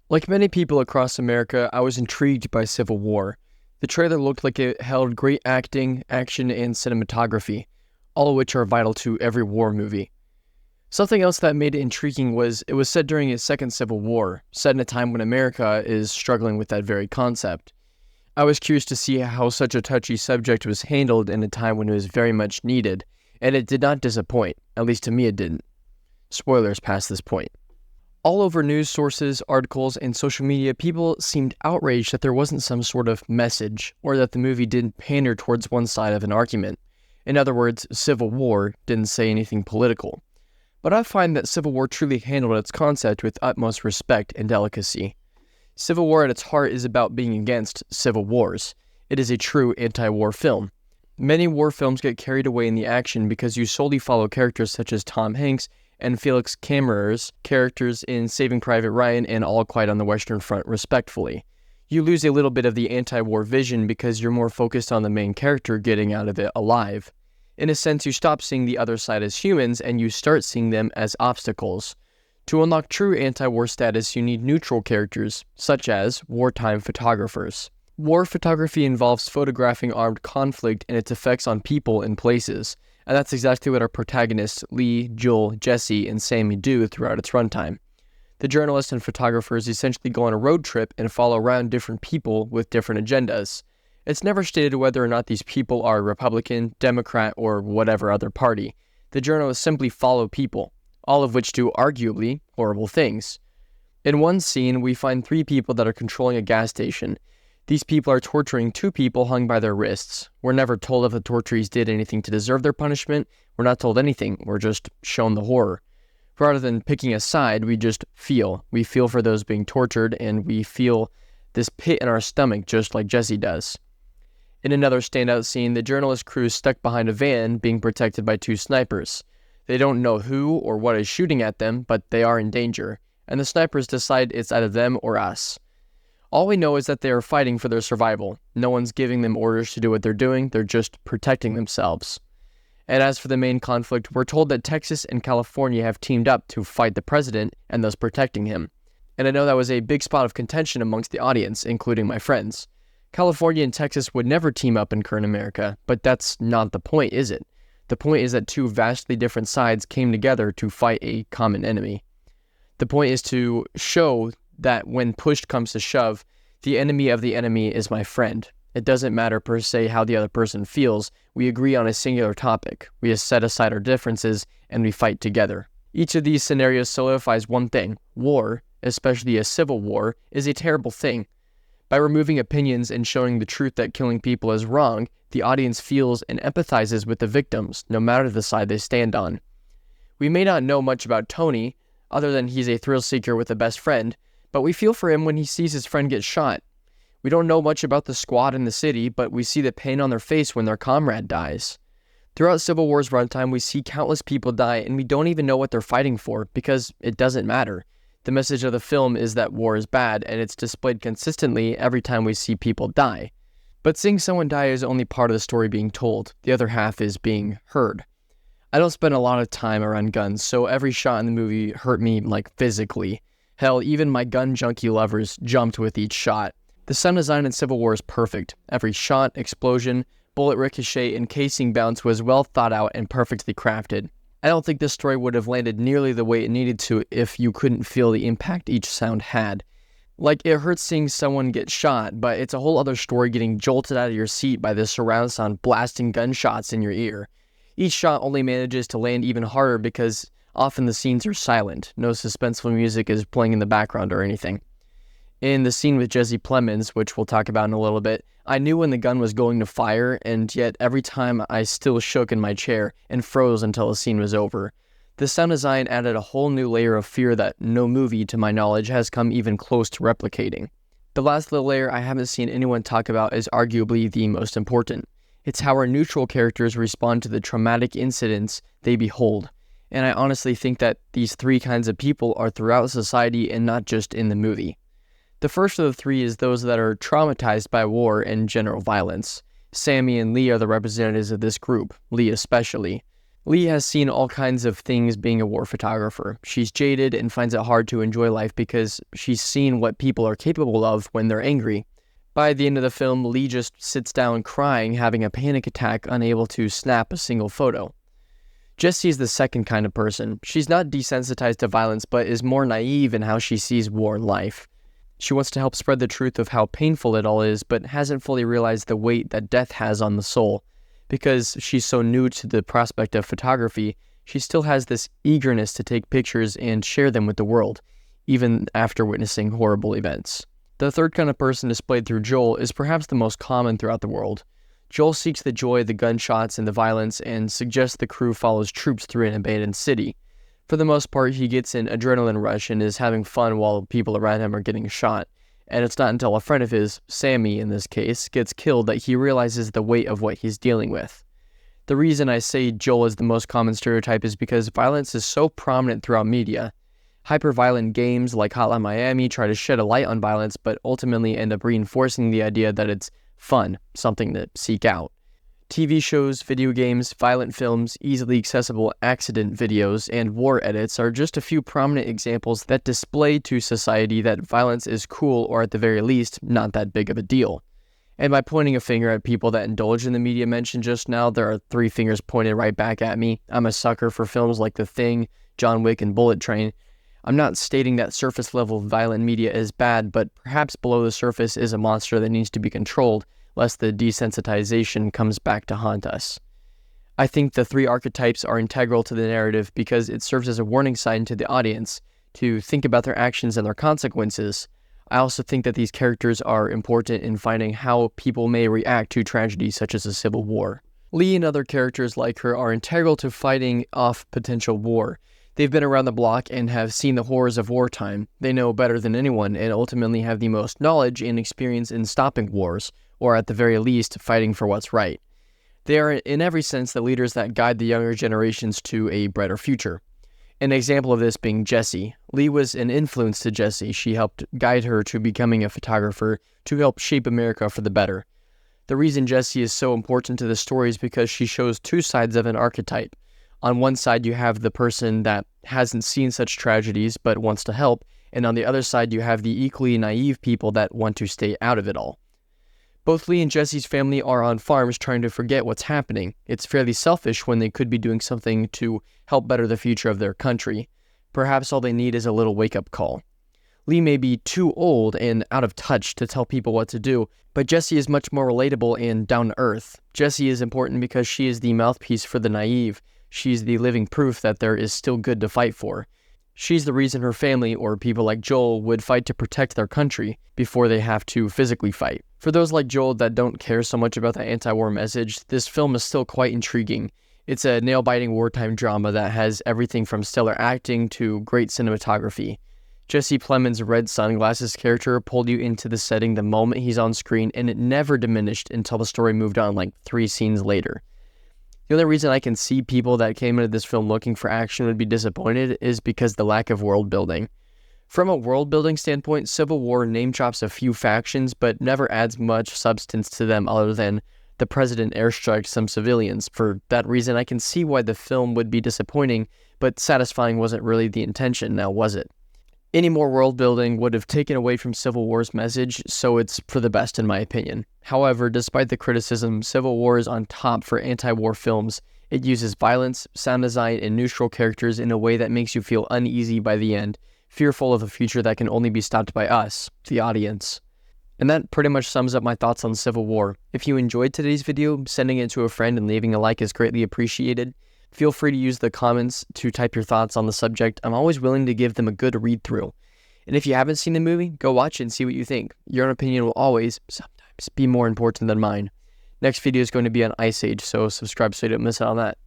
Like many people across America, I was intrigued by Civil War. The trailer looked like it held great acting, action, and cinematography, all of which are vital to every war movie. Something else that made it intriguing was it was set during a second Civil War, set in a time when America is struggling with that very concept. I was curious to see how such a touchy subject was handled in a time when it was very much needed, and it did not disappoint, at least to me it didn't. Spoilers past this point. All over news sources, articles, and social media, people seemed outraged that there wasn't some sort of message, or that the movie didn't pander towards one side of an argument. In other words, Civil War didn't say anything political. But I find that Civil War truly handled its concept with utmost respect and delicacy. Civil War at its heart is about being against civil wars. It is a true anti-war film. Many war films get carried away in the action because you solely follow characters such as Tom Hanks and Felix Kammerer's characters in Saving Private Ryan and All Quiet on the Western Front, respectfully. You lose a little bit of the anti-war vision because you're more focused on the main character getting out of it alive. In a sense, you stop seeing the other side as humans and you start seeing them as obstacles. To unlock true anti-war status, you need neutral characters, such as wartime photographers. War photography involves photographing armed conflict and its effects on people and places. And that's exactly what our protagonists, Lee, Joel, Jesse, and Sammy do throughout its runtime. The journalists and photographers essentially go on a road trip and follow around different people with different agendas. It's never stated whether or not these people are Republican, Democrat, or whatever other party. The journalists simply follow people, all of which do arguably horrible things. In one scene, we find 3 people that are controlling a gas station. These people are torturing 2 people hung by their wrists. We're never told if the torturees did anything to deserve their punishment. We're not told anything. We're just shown the horror. Rather than picking a side, we just feel. We feel for those being tortured, and we feel this pit in our stomach just like Jesse does. In another standout scene, the journalist crew is stuck behind a van being protected by 2 snipers. They don't know who or what is shooting at them, but they are in danger, and the snipers decide it's either them or us. All we know is that they are fighting for their survival. No one's giving them orders to do what they're doing, they're just protecting themselves. And as for the main conflict, we're told that Texas and California have teamed up to fight the president and thus protecting him. And I know that was a big spot of contention amongst the audience, including my friends. California and Texas would never team up in current America, but that's not the point, is it? The point is that 2 vastly different sides came together to fight a common enemy. The point is to show that when push comes to shove, the enemy of the enemy is my friend. It doesn't matter per se how the other person feels. We agree on a singular topic. We set aside our differences and we fight together. Each of these scenarios solidifies one thing. War, especially a civil war, is a terrible thing. By removing opinions and showing the truth that killing people is wrong, the audience feels and empathizes with the victims, no matter the side they stand on. We may not know much about Tony, other than he's a thrill seeker with a best friend, but we feel for him when he sees his friend get shot. We don't know much about the squad in the city, but we see the pain on their face when their comrade dies. Throughout Civil War's runtime, we see countless people die, and we don't even know what they're fighting for, because it doesn't matter. The message of the film is that war is bad, and it's displayed consistently every time we see people die. But seeing someone die is only part of the story being told. The other half is being heard. I don't spend a lot of time around guns, so every shot in the movie hurt me, physically. Hell, even my gun junkie lovers jumped with each shot. The sound design in Civil War is perfect. Every shot, explosion, bullet ricochet, and casing bounce was well thought out and perfectly crafted. I don't think this story would have landed nearly the way it needed to if you couldn't feel the impact each sound had. It hurts seeing someone get shot, but it's a whole other story getting jolted out of your seat by the surround sound blasting gunshots in your ear. Each shot only manages to land even harder because often the scenes are silent. No suspenseful music is playing in the background or anything. In the scene with Jesse Plemons, which we'll talk about in a little bit, I knew when the gun was going to fire, and yet every time I still shook in my chair and froze until the scene was over. The sound design added a whole new layer of fear that no movie, to my knowledge, has come even close to replicating. The last little layer I haven't seen anyone talk about is arguably the most important. It's how our neutral characters respond to the traumatic incidents they behold. And I honestly think that these 3 kinds of people are throughout society and not just in the movie. The first of the 3 is those that are traumatized by war and general violence. Sammy and Lee are the representatives of this group, Lee especially. Lee has seen all kinds of things being a war photographer. She's jaded and finds it hard to enjoy life because she's seen what people are capable of when they're angry. By the end of the film, Lee just sits down crying, having a panic attack, unable to snap a single photo. Jessie is the second kind of person. She's not desensitized to violence, but is more naive in how she sees war and life. She wants to help spread the truth of how painful it all is, but hasn't fully realized the weight that death has on the soul. Because she's so new to the prospect of photography, she still has this eagerness to take pictures and share them with the world, even after witnessing horrible events. The third kind of person displayed through Joel is perhaps the most common throughout the world. Joel seeks the joy of the gunshots and the violence and suggests the crew follows troops through an abandoned city. For the most part, he gets an adrenaline rush and is having fun while people around him are getting shot. And it's not until a friend of his, Sammy in this case, gets killed that he realizes the weight of what he's dealing with. The reason I say Joel is the most common stereotype is because violence is so prominent throughout media. Hyper-violent games like Hotline Miami try to shed a light on violence, but ultimately end up reinforcing the idea that it's fun, something to seek out. TV shows, video games, violent films, easily accessible accident videos, and war edits are just a few prominent examples that display to society that violence is cool, or at the very least, not that big of a deal. And by pointing a finger at people that indulge in the media mentioned just now, there are three fingers pointed right back at me. I'm a sucker for films like The Thing, John Wick, and Bullet Train. I'm not stating that surface-level violent media is bad, but perhaps below the surface is a monster that needs to be controlled, lest the desensitization comes back to haunt us. I think the three archetypes are integral to the narrative because it serves as a warning sign to the audience to think about their actions and their consequences. I also think that these characters are important in finding how people may react to tragedies such as a civil war. Lee and other characters like her are integral to fighting off potential war. They've been around the block and have seen the horrors of wartime. They know better than anyone and ultimately have the most knowledge and experience in stopping wars, or at the very least, fighting for what's right. They are, in every sense, the leaders that guide the younger generations to a brighter future. An example of this being Jessie. Lee was an influence to Jessie. She helped guide her to becoming a photographer to help shape America for the better. The reason Jessie is so important to the story is because she shows two sides of an archetype. On one side, you have the person that hasn't seen such tragedies but wants to help, and on the other side, you have the equally naive people that want to stay out of it all. Both Lee and Jessie's family are on farms trying to forget what's happening. It's fairly selfish when they could be doing something to help better the future of their country. Perhaps all they need is a little wake-up call. Lee may be too old and out of touch to tell people what to do, but Jessie is much more relatable and down-to-earth. Jessie is important because she is the mouthpiece for the naive. She's the living proof that there is still good to fight for. She's the reason her family, or people like Joel, would fight to protect their country before they have to physically fight. For those like Joel that don't care so much about the anti-war message, this film is still quite intriguing. It's a nail-biting wartime drama that has everything from stellar acting to great cinematography. Jesse Plemons' red sunglasses character pulled you into the setting the moment he's on screen, and it never diminished until the story moved on like 3 scenes later. The only reason I can see people that came into this film looking for action would be disappointed is because the lack of world building. From a world building standpoint, Civil War name drops a few factions, but never adds much substance to them other than the president airstrikes some civilians. For that reason, I can see why the film would be disappointing, but satisfying wasn't really the intention, now was it? Any more world building would have taken away from Civil War's message, so it's for the best in my opinion. However, despite the criticism, Civil War is on top for anti-war films. It uses violence, sound design, and neutral characters in a way that makes you feel uneasy by the end, fearful of a future that can only be stopped by us, the audience. And that pretty much sums up my thoughts on Civil War. If you enjoyed today's video, sending it to a friend and leaving a like is greatly appreciated. Feel free to use the comments to type your thoughts on the subject. I'm always willing to give them a good read-through. And if you haven't seen the movie, go watch it and see what you think. Your own opinion will always, sometimes, be more important than mine. Next video is going to be on Ice Age, so subscribe so you don't miss out on that.